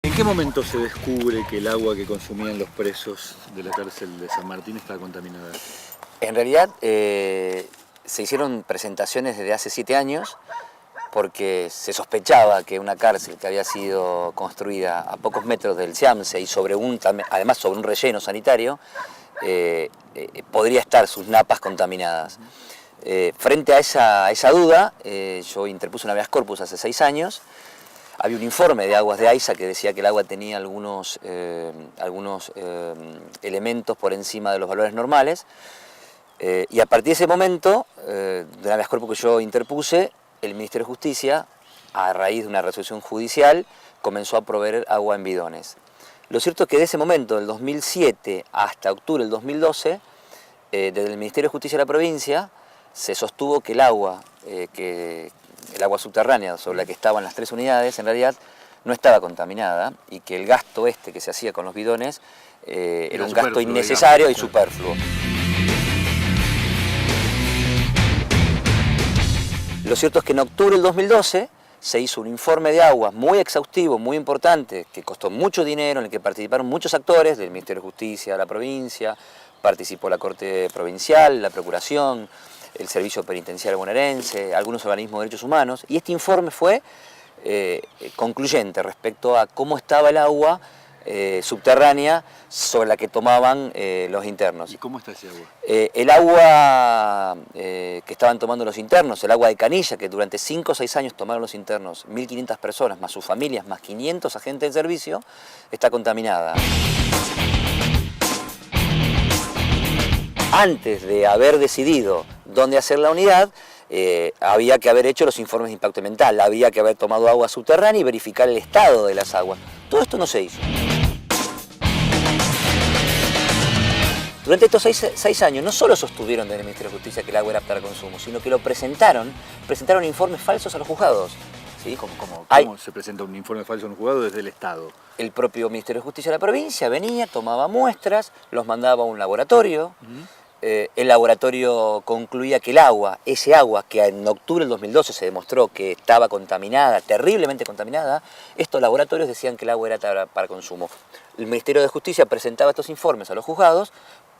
¿En qué momento se descubre que el agua que consumían los presos de la cárcel de San Martín estaba contaminada? En realidad se hicieron presentaciones desde hace 7 años porque se sospechaba que una cárcel que había sido construida a pocos metros del Siamse y además sobre un relleno sanitario podría estar sus napas contaminadas. Frente a esa duda, yo interpuse un habeas corpus hace 6 años. Había un informe de Aguas de AISA que decía que el agua tenía algunos elementos por encima de los valores normales. Y a partir de ese momento, del habeas corpus que yo interpuse, el Ministerio de Justicia, a raíz de una resolución judicial, comenzó a proveer agua en bidones. Lo cierto es que de ese momento, del 2007 hasta octubre del 2012, desde el Ministerio de Justicia de la provincia, se sostuvo que el agua subterránea sobre la que estaban las 3 unidades, en realidad no estaba contaminada y que el gasto que se hacía con los bidones era un gasto innecesario y superfluo. Lo cierto es que en octubre del 2012 se hizo un informe de aguas muy exhaustivo, muy importante, que costó mucho dinero, en el que participaron muchos actores del Ministerio de Justicia de la provincia, participó la Corte Provincial, la Procuración, el Servicio Penitenciario Bonaerense, algunos organismos de derechos humanos, y este informe fue concluyente respecto a cómo estaba el agua subterránea sobre la que tomaban los internos. ¿Y cómo está ese agua? El agua que estaban tomando los internos, el agua de canilla, que durante 5 o 6 años tomaron los internos, 1.500 personas, más sus familias, más 500 agentes de servicio, está contaminada. Antes de haber decidido dónde hacer la unidad, había que haber hecho los informes de impacto ambiental, había que haber tomado agua subterránea y verificar el estado de las aguas. Todo esto no se hizo. Durante estos 6 años no solo sostuvieron desde el Ministerio de Justicia que el agua era apta para consumo, sino que lo presentaron informes falsos a los juzgados. ¿Sí? ¿Cómo se presenta un informe falso a un juzgado desde el Estado? El propio Ministerio de Justicia de la provincia venía, tomaba muestras, los mandaba a un laboratorio. El laboratorio concluía que ese agua que en octubre del 2012 se demostró que estaba contaminada, terriblemente contaminada, estos laboratorios decían que el agua era para consumo. El Ministerio de Justicia presentaba estos informes a los juzgados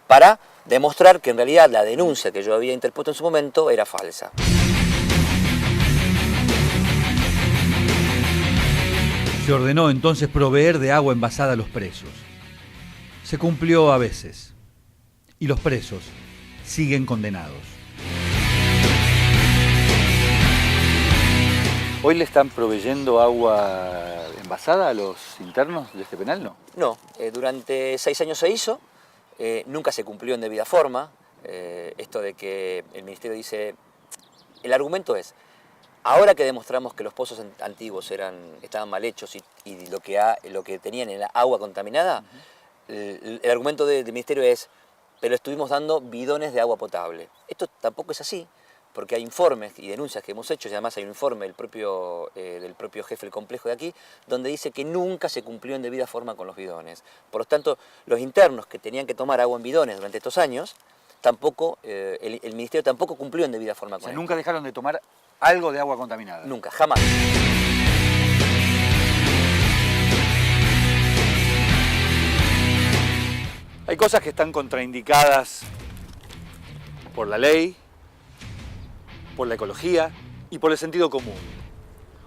para demostrar que en realidad la denuncia que yo había interpuesto en su momento era falsa. Se ordenó entonces proveer de agua envasada a los presos. Se cumplió a veces. Y los presos siguen condenados. ¿Hoy le están proveyendo agua envasada a los internos de este penal, no? No, durante 6 años se hizo, nunca se cumplió en debida forma. Esto de que el Ministerio dice, el argumento es, ahora que demostramos que los pozos antiguos estaban mal hechos y lo que tenían era agua contaminada, el argumento del Ministerio es, pero estuvimos dando bidones de agua potable. Esto tampoco es así, porque hay informes y denuncias que hemos hecho, y además hay un informe del propio jefe del complejo de aquí, donde dice que nunca se cumplió en debida forma con los bidones. Por lo tanto, los internos que tenían que tomar agua en bidones durante estos años, el Ministerio tampoco cumplió en debida forma con esto. ¿Nunca dejaron de tomar algo de agua contaminada? Nunca, jamás. Hay cosas que están contraindicadas por la ley, por la ecología y por el sentido común.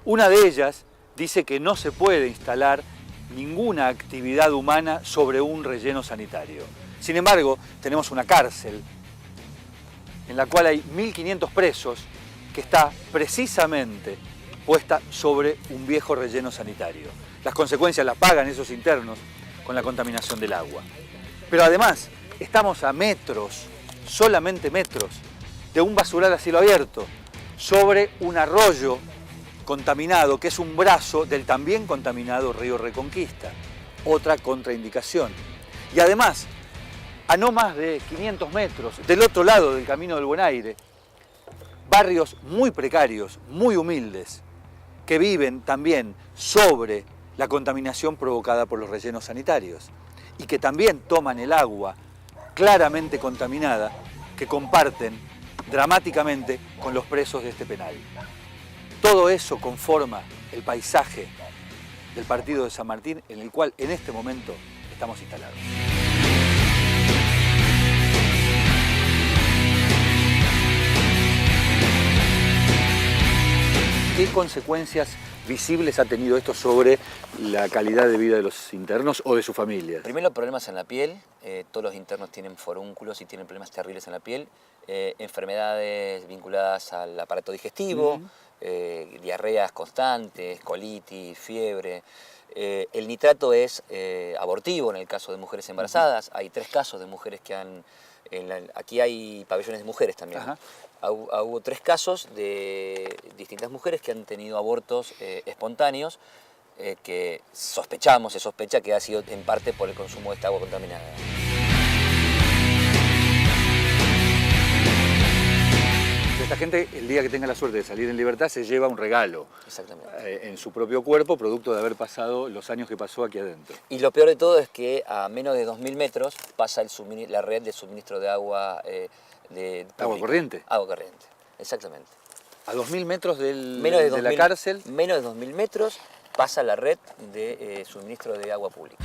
Una de ellas dice que no se puede instalar ninguna actividad humana sobre un relleno sanitario. Sin embargo, tenemos una cárcel en la cual hay 1.500 presos que está precisamente puesta sobre un viejo relleno sanitario. Las consecuencias las pagan esos internos con la contaminación del agua. Pero además, estamos a metros, solamente metros, de un basural a cielo abierto, sobre un arroyo contaminado, que es un brazo del también contaminado río Reconquista. Otra contraindicación. Y además, a no más de 500 metros, del otro lado del Camino del Buen Aire, barrios muy precarios, muy humildes, que viven también sobre la contaminación provocada por los rellenos sanitarios y que también toman el agua claramente contaminada que comparten dramáticamente con los presos de este penal. Todo eso conforma el paisaje del partido de San Martín, en el cual en este momento estamos instalados. ¿Qué consecuencias visibles ha tenido esto sobre la calidad de vida de los internos o de sus familias? Primero, problemas en la piel. Todos los internos tienen forúnculos y tienen problemas terribles en la piel. Enfermedades vinculadas al aparato digestivo, diarreas constantes, colitis, fiebre. El nitrato es abortivo en el caso de mujeres embarazadas. Hay 3 casos de mujeres que han... aquí hay pabellones de mujeres también. Hubo 3 casos de distintas mujeres que han tenido abortos espontáneos que se sospecha que ha sido en parte por el consumo de esta agua contaminada. Esta gente, el día que tenga la suerte de salir en libertad, se lleva un regalo. Exactamente. En su propio cuerpo, producto de haber pasado los años que pasó aquí adentro. Y lo peor de todo es que a menos de 2000 metros pasa la red de suministro de agua ¿Agua corriente? Agua corriente, exactamente. ¿A 2000 metros de la 2000, cárcel? Menos de 2000 metros pasa la red de suministro de agua pública.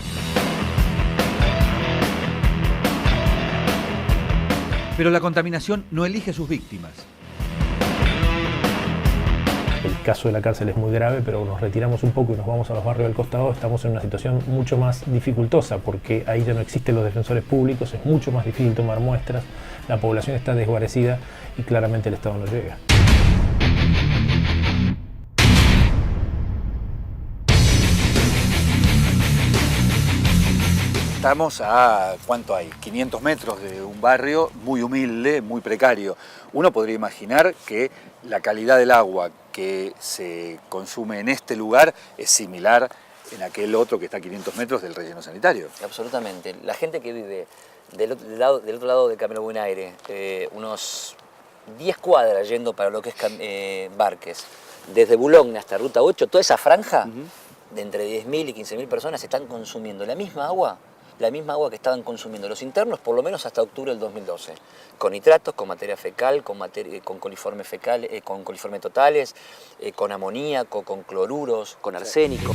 Pero la contaminación no elige sus víctimas. El caso de la cárcel es muy grave, pero nos retiramos un poco y nos vamos a los barrios del costado, estamos en una situación mucho más dificultosa, porque ahí ya no existen los defensores públicos, es mucho más difícil tomar muestras, la población está desguarecida y claramente el Estado no llega. Estamos a, ¿cuánto hay? 500 metros de un barrio muy humilde, muy precario. Uno podría imaginar que la calidad del agua que se consume en este lugar es similar en aquel otro que está a 500 metros del relleno sanitario. Absolutamente. La gente que vive del otro lado del Camino Buen Aire, unos 10 cuadras yendo para lo que es Barques, desde Boulogne hasta Ruta 8, toda esa franja de entre 10.000 y 15.000 personas están consumiendo la misma agua que estaban consumiendo los internos por lo menos hasta octubre del 2012, con nitratos, con materia fecal, con coliforme fecal, con coliformes totales, con amoníaco, con cloruros, con arsénico.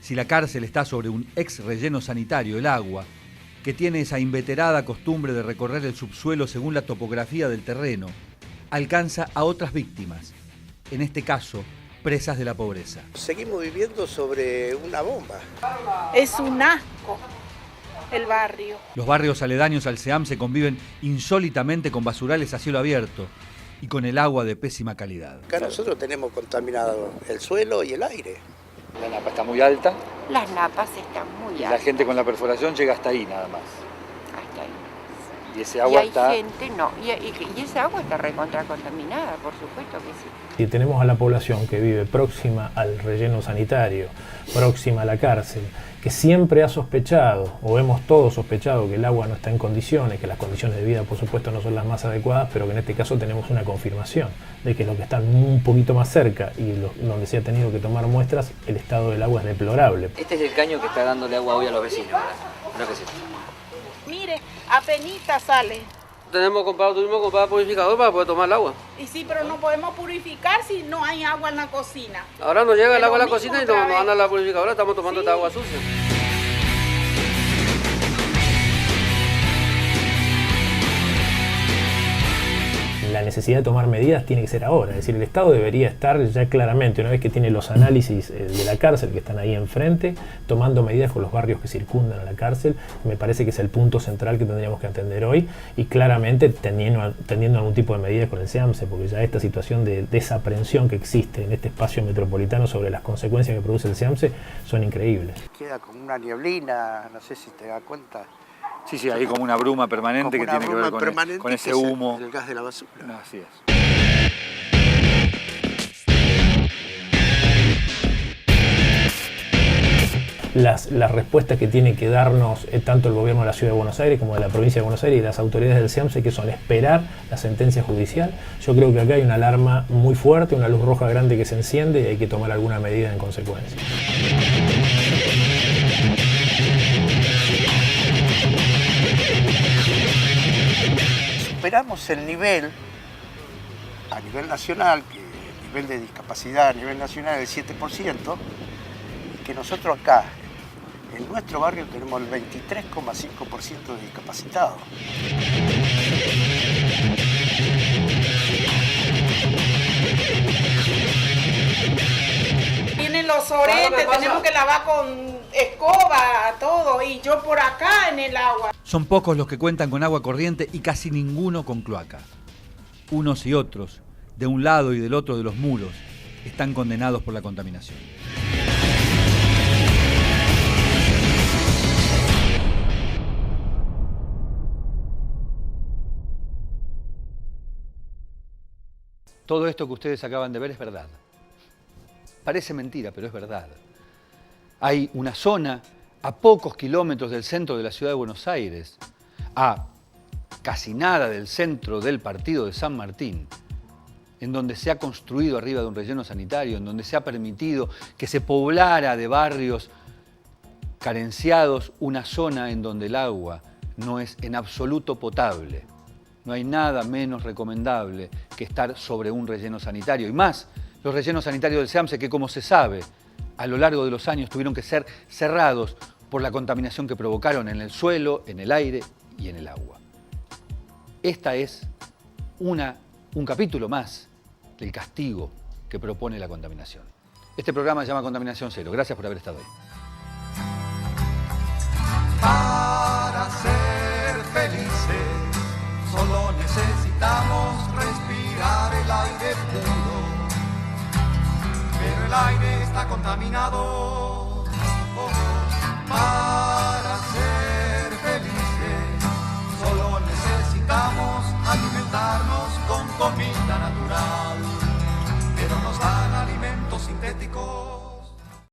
Si la cárcel está sobre un ex relleno sanitario, el agua, que tiene esa inveterada costumbre de recorrer el subsuelo según la topografía del terreno, alcanza a otras víctimas, en este caso, presas de la pobreza. Seguimos viviendo sobre una bomba. Es un asco el barrio. Los barrios aledaños al SEAM se conviven insólitamente con basurales a cielo abierto y con el agua de pésima calidad. Acá nosotros tenemos contaminado el suelo y el aire. La napa está muy alta. Las napas están muy La altas. gente con la perforación llega hasta ahí nada más. Hasta ahí. Y ese agua y hay está... gente, no, y esa agua está recontra contaminada, por supuesto que sí. Si tenemos a la población que vive próxima al relleno sanitario, próxima a la cárcel, que siempre ha sospechado, o hemos todos sospechado que el agua no está en condiciones, que las condiciones de vida por supuesto no son las más adecuadas, pero que en este caso tenemos una confirmación de que los que están un poquito más cerca y donde se ha tenido que tomar muestras, el estado del agua es deplorable. Este es el caño que está dándole agua hoy a los vecinos. ¿Verdad? ¿No es esto? Mire, apenita sale. Tuvimos que comprar purificador para poder tomar el agua. Y sí, pero no podemos purificar si no hay agua en la cocina. Ahora nos llega el Es agua a lo la mismo cocina y otra nos vez. mandan la purificadora, estamos tomando Sí. esta agua sucia. La necesidad de tomar medidas tiene que ser ahora, es decir, el Estado debería estar ya claramente, una vez que tiene los análisis de la cárcel que están ahí enfrente, tomando medidas con los barrios que circundan a la cárcel. Me parece que es el punto central que tendríamos que atender hoy y claramente teniendo algún tipo de medidas con el SEAMSE, porque ya esta situación de desaprensión que existe en este espacio metropolitano sobre las consecuencias que produce el SEAMSE son increíbles. Queda como una nieblina, no sé si te das cuenta. Sí, sí, hay como una bruma permanente Como que una tiene que ver bruma permanente con ese que es humo. el gas de la basura. Así es. Las respuestas que tiene que darnos tanto el gobierno de la Ciudad de Buenos Aires como de la provincia de Buenos Aires y las autoridades del SEAMSE, que son esperar la sentencia judicial. Yo creo que acá hay una alarma muy fuerte, una luz roja grande que se enciende y hay que tomar alguna medida en consecuencia. Superamos el nivel a nivel nacional, que el nivel de discapacidad a nivel nacional es del 7%, y que nosotros acá, en nuestro barrio, tenemos el 23,5% de discapacitados. Tienen los oretes, tenemos que lavar con escoba, todo, y yo por acá en el agua. Son pocos los que cuentan con agua corriente y casi ninguno con cloaca. Unos y otros, de un lado y del otro de los muros, están condenados por la contaminación. Todo esto que ustedes acaban de ver es verdad. Parece mentira, pero es verdad. Hay una zona a pocos kilómetros del centro de la ciudad de Buenos Aires, a casi nada del centro del partido de San Martín, en donde se ha construido arriba de un relleno sanitario, en donde se ha permitido que se poblara de barrios carenciados una zona en donde el agua no es en absoluto potable. No hay nada menos recomendable que estar sobre un relleno sanitario. Y más, los rellenos sanitarios del SEAMSE, que como se sabe, a lo largo de los años tuvieron que ser cerrados por la contaminación que provocaron en el suelo, en el aire y en el agua. Esta es un capítulo más del castigo que propone la contaminación. Este programa se llama Contaminación Cero. Gracias por haber estado ahí. Para ser felices solo necesitamos respirar el aire puro, pero el aire está contaminado. Para ser felices solo necesitamos alimentarnos con comida natural, pero nos dan alimentos sintéticos.